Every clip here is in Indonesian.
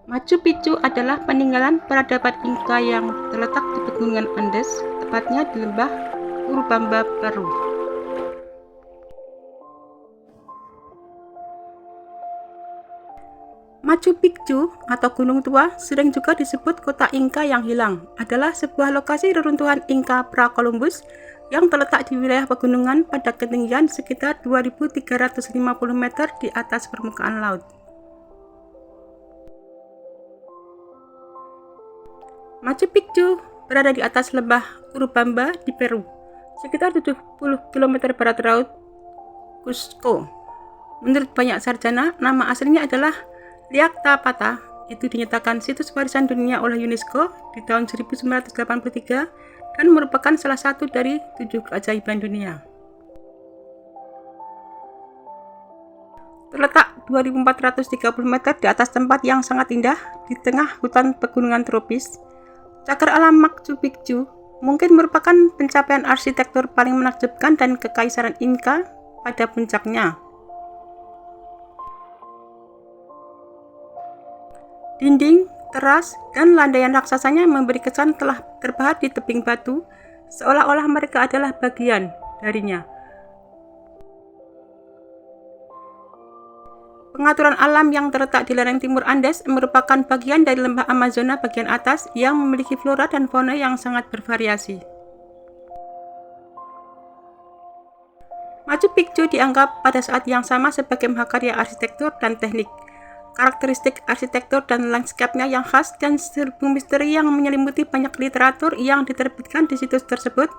Machu Picchu adalah peninggalan peradaban Inca yang terletak di pegunungan Andes, tepatnya di lembah Urubamba, Peru. Machu Picchu atau Gunung Tua, sering juga disebut kota Inca yang hilang, adalah sebuah lokasi reruntuhan Inca pra-Columbus yang terletak di wilayah pegunungan pada ketinggian sekitar 2.350 meter di atas permukaan laut. Machu Picchu berada di atas lembah Urubamba di Peru, sekitar 70 km barat laut Cusco. Menurut banyak sarjana, nama aslinya adalah Liaktapata. Itu dinyatakan situs warisan dunia oleh UNESCO di tahun 1983 dan merupakan salah satu dari 7 keajaiban dunia. Terletak 2.430 meter di atas tempat yang sangat indah di tengah hutan pegunungan tropis, cagar alam Machu Picchu mungkin merupakan pencapaian arsitektur paling menakjubkan dan kekaisaran Inca pada puncaknya. Dinding, teras, dan landaian raksasanya memberi kesan telah terpahat di tebing batu, seolah-olah mereka adalah bagian darinya. Pengaturan alam yang terletak di lereng timur Andes merupakan bagian dari lembah Amazona bagian atas yang memiliki flora dan fauna yang sangat bervariasi. Machu Picchu dianggap pada saat yang sama sebagai mahakarya arsitektur dan teknik. Karakteristik arsitektur dan landscape-nya yang khas dan serbu misteri yang menyelimuti banyak literatur yang diterbitkan di situs tersebut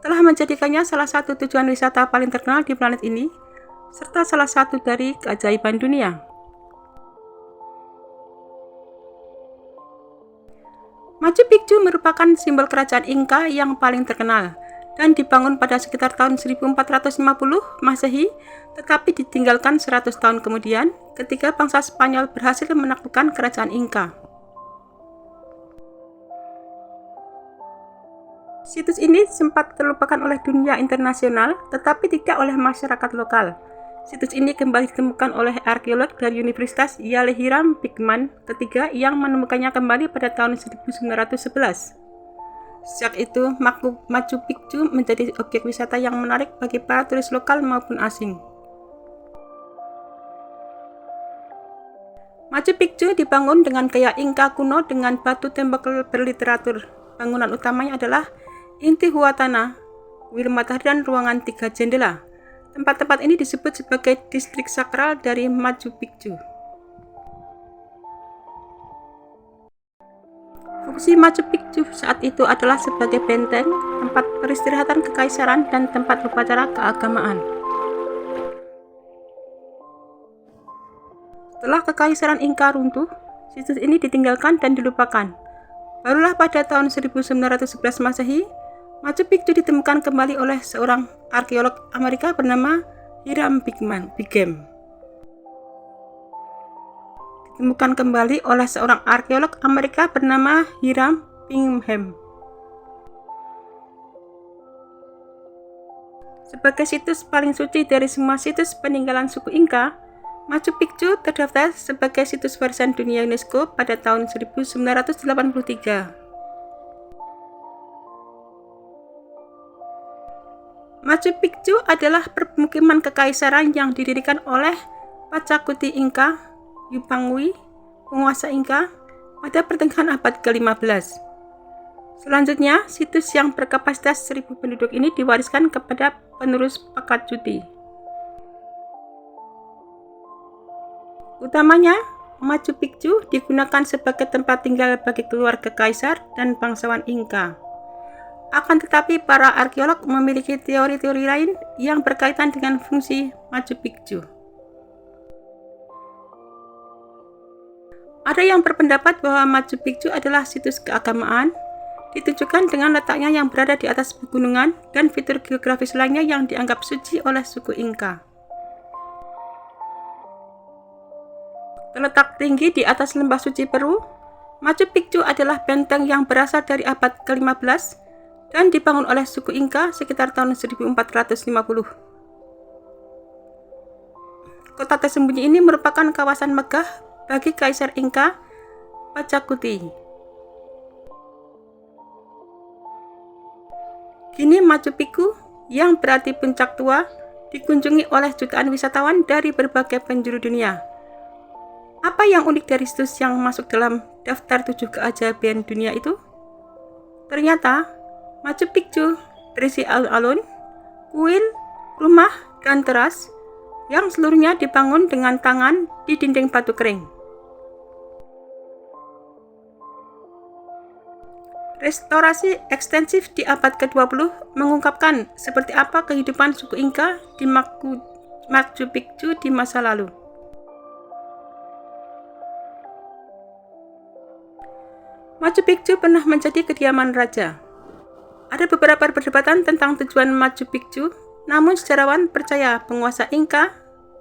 telah menjadikannya salah satu tujuan wisata paling terkenal di planet ini, serta salah satu dari keajaiban dunia. Machu Picchu merupakan simbol kerajaan Inca yang paling terkenal dan dibangun pada sekitar tahun 1450 Masehi, tetapi ditinggalkan 100 tahun kemudian ketika bangsa Spanyol berhasil menaklukkan kerajaan Inca. Situs ini sempat terlupakan oleh dunia internasional, tetapi tidak oleh masyarakat lokal. Situs ini kembali ditemukan oleh arkeolog dari Universitas Yale Hiram Bigman III yang menemukannya kembali pada tahun 1911. Sejak itu, Machu Picchu menjadi objek wisata yang menarik bagi para turis lokal maupun asing. Machu Picchu dibangun dengan gaya Inca kuno dengan batu tembok berliteratur. Bangunan utamanya adalah Intihuatana, kuil matahari dan ruangan 3 jendela. Tempat-tempat ini disebut sebagai distrik sakral dari Machu Picchu. Fungsi Machu Picchu saat itu adalah sebagai benteng, tempat peristirahatan kekaisaran, dan tempat upacara keagamaan. Setelah kekaisaran Inca runtuh, situs ini ditinggalkan dan dilupakan. Barulah pada tahun 1911 Masehi, Machu Picchu ditemukan kembali oleh seorang arkeolog Amerika bernama Hiram Bigman. Ditemukan kembali oleh seorang arkeolog Amerika bernama Hiram Bingham. Sebagai situs paling suci dari semua situs peninggalan suku Inca, Machu Picchu terdaftar sebagai situs warisan dunia UNESCO pada tahun 1983. Machu Picchu adalah permukiman kekaisaran yang didirikan oleh Pachacuti Inca Yupanqui, penguasa Inca, pada pertengahan abad ke-15. Selanjutnya, situs yang berkapasitas 1.000 penduduk ini diwariskan kepada penerus Pachacuti. Utamanya, Machu Picchu digunakan sebagai tempat tinggal bagi keluarga kaisar dan bangsawan Inca. Akan tetapi, para arkeolog memiliki teori-teori lain yang berkaitan dengan fungsi Machu Picchu. Ada yang berpendapat bahwa Machu Picchu adalah situs keagamaan, ditujukan dengan letaknya yang berada di atas pegunungan dan fitur geografis lainnya yang dianggap suci oleh suku Inca. Terletak tinggi di atas lembah suci Peru, Machu Picchu adalah benteng yang berasal dari abad ke-15 dan dibangun oleh suku Inca sekitar tahun 1450. Kota tersembunyi ini merupakan kawasan megah bagi Kaisar Inca Pachacuti. Kini Machu Picchu, yang berarti puncak tua, dikunjungi oleh jutaan wisatawan dari berbagai penjuru dunia. Apa yang unik dari situs yang masuk dalam daftar 7 keajaiban dunia itu? Ternyata, Machu Picchu berisi alun-alun, kuil, rumah, dan teras yang seluruhnya dibangun dengan tangan di dinding batu kering. Restorasi ekstensif di abad ke-20 mengungkapkan seperti apa kehidupan suku Inca di Machu Picchu di masa lalu. Machu Picchu pernah menjadi kediaman raja. Ada beberapa perdebatan tentang tujuan Machu Picchu, namun sejarawan percaya penguasa Inca,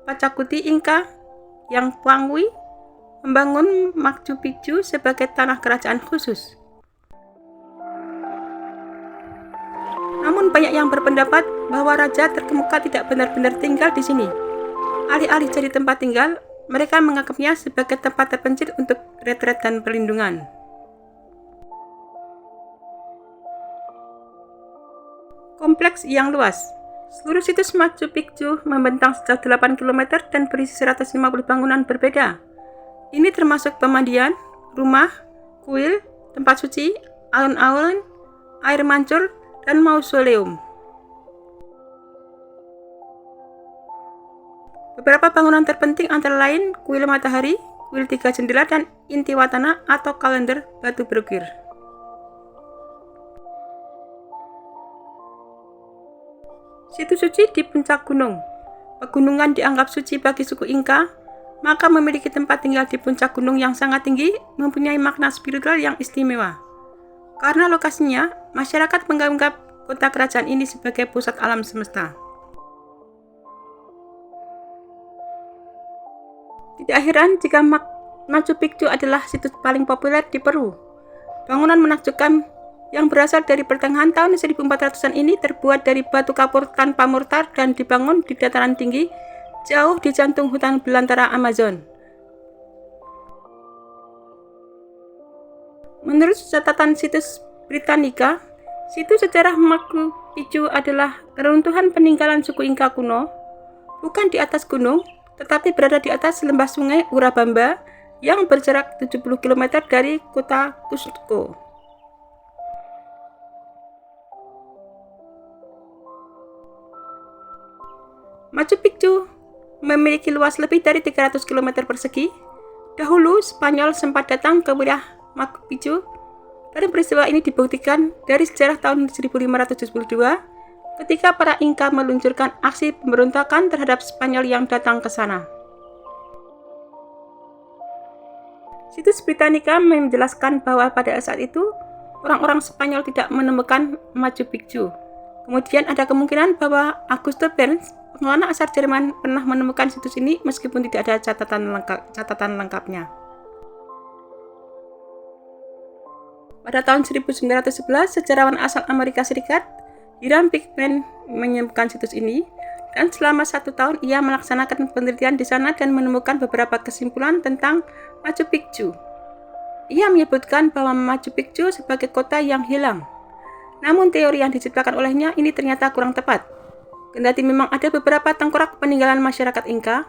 Pachacuti Inca, yang Puanghui, membangun Machu Picchu sebagai tanah kerajaan khusus. Namun banyak yang berpendapat bahwa raja terkemuka tidak benar-benar tinggal di sini. Alih-alih jadi tempat tinggal, mereka menganggapnya sebagai tempat terpencil untuk retret dan perlindungan. Kompleks yang luas. Seluruh situs Machu Picchu membentang sejauh 8 km dan berisi 150 bangunan berbeda. Ini termasuk pemandian, rumah, kuil, tempat suci, alun-alun, air mancur, dan mausoleum. Beberapa bangunan terpenting antara lain kuil matahari, kuil 3 jendela, dan Intihuatana atau kalender batu berukir. Situs suci di puncak gunung. Pegunungan dianggap suci bagi suku Inca, maka memiliki tempat tinggal di puncak gunung yang sangat tinggi mempunyai makna spiritual yang istimewa. Karena lokasinya, masyarakat menganggap kota kerajaan ini sebagai pusat alam semesta. Tidak heran jika Machu Picchu adalah situs paling populer di Peru. Bangunan menakjubkan yang berasal dari pertengahan tahun 1400-an ini terbuat dari batu kapur tanpa mortar dan dibangun di dataran tinggi, jauh di jantung hutan belantara Amazon. Menurut catatan situs Britannica, situs sejarah Machu Picchu adalah reruntuhan peninggalan suku Inca kuno, bukan di atas gunung, tetapi berada di atas lembah sungai Urubamba yang berjarak 70 km dari kota Cusco. Machu Picchu memiliki luas lebih dari 300 km persegi. Dahulu, Spanyol sempat datang ke wilayah Machu Picchu, dan peristiwa ini dibuktikan dari sejarah tahun 1572 ketika para Inca meluncurkan aksi pemberontakan terhadap Spanyol yang datang ke sana. Situs Britannica menjelaskan bahwa pada saat itu, orang-orang Spanyol tidak menemukan Machu Picchu. Kemudian ada kemungkinan bahwa Auguste Berns, pengelola asal Jerman, pernah menemukan situs ini meskipun tidak ada catatan lengkapnya. Pada tahun 1911, sejarawan asal Amerika Serikat, Hiram Pickman, menemukan situs ini, dan selama 1 tahun ia melaksanakan penelitian di sana dan menemukan beberapa kesimpulan tentang Machu Picchu. Ia menyebutkan bahwa Machu Picchu sebagai kota yang hilang. Namun teori yang diciptakan olehnya ini ternyata kurang tepat. Kendati memang ada beberapa tengkorak peninggalan masyarakat Inca,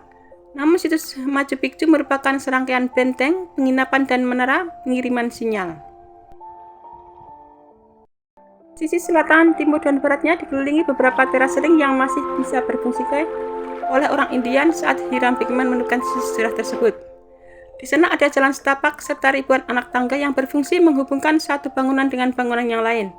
namun situs Machu Picchu merupakan serangkaian benteng, penginapan, dan menara pengiriman sinyal. Sisi selatan, timur, dan baratnya dikelilingi beberapa teras ring yang masih bisa berfungsi oleh orang Indian saat Hiram Pickman menemukan sisi sejarah tersebut. Di sana ada jalan setapak serta ribuan anak tangga yang berfungsi menghubungkan satu bangunan dengan bangunan yang lain.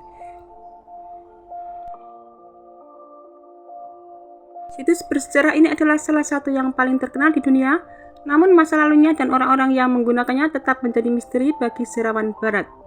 Situs bersejarah ini adalah salah satu yang paling terkenal di dunia, namun masa lalunya dan orang-orang yang menggunakannya tetap menjadi misteri bagi sejarawan Barat.